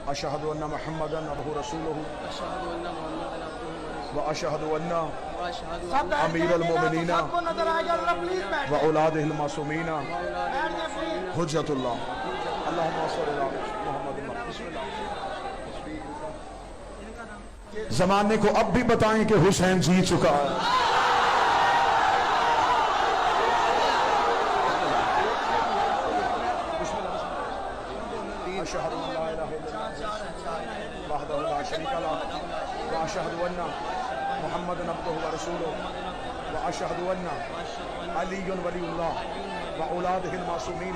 أشهد أن محمدا عبده ورسوله وأشهد أن أمير المؤمنين وأولاده المعصومين حجة الله اللهم صل على محمد بسم اللہ. زمانے کو اب بھی بتائیں کہ حسین جی چکا ہے. أشهد أن لا إله إلا الله وحده لا شريك له وأشهد أن محمدا عبده ورسوله وأشهد أن علي ولي الله وأولاده المعصومين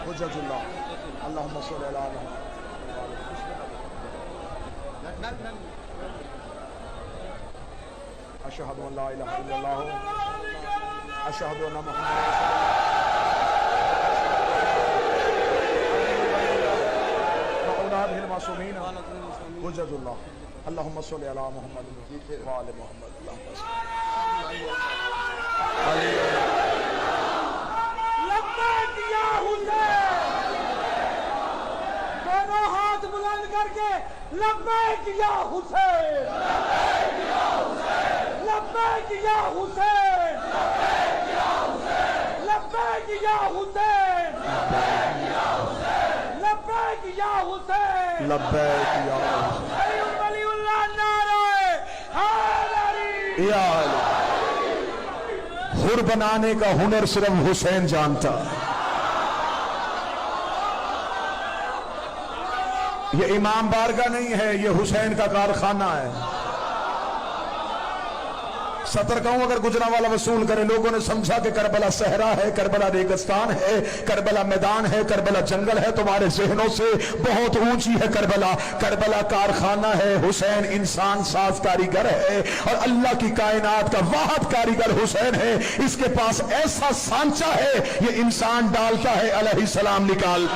حجة الله اللهم صل على محمد. أشهد أن لا إله إلا الله أشهد أن محمدا رسول الله وأولاده المعصومين حجة الله اللهم صل على محمد وآل محمد. اللهم صل لبیک یا حسین، دونوں ہاتھ بلند کر کے لبیک یا حسین، لبیک یا حسین، لبیک یا حسین، لبیک یا حسین، لبیک یا علی ولی اللہ نعرہ حیدری. یا علی. حر بنانے کا ہنر صرف حسین جانتا. یہ امام بارگاہ نہیں ہے، یہ حسین کا کارخانہ ہے. سطر کہوں اگر گجرانوالہ وصول کرے. لوگوں نے سمجھا کہ کربلا صحرا ہے، کربلا ریگستان ہے، کربلا میدان ہے، کربلا جنگل ہے. تمہارے ذہنوں سے بہت اونچی ہے کربلا. کربلا کارخانہ ہے. حسین انسان ساز کاریگر ہے اور اللہ کی کائنات کا واحد کاریگر حسین ہے. اس کے پاس ایسا سانچہ ہے یہ انسان ڈالتا ہے علیہ السلام نکال.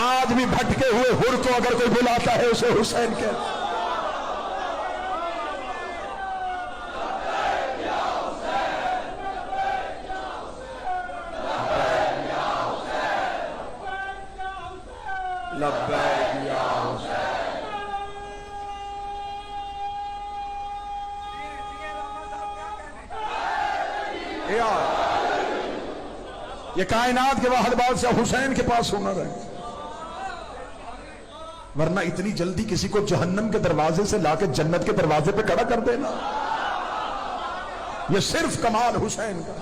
آج بھی بھٹکے ہوئے حر کو اگر کوئی بلاتا ہے اسے حسین کے. لبیک یا حسین. یہ کائنات کے واحد بادشاہ حسین کے پاس ہنر ہے. ورنہ اتنی جلدی کسی کو جہنم کے دروازے سے لا کے جنت کے دروازے پہ کھڑا کر دینا، یہ صرف کمال حسین کا.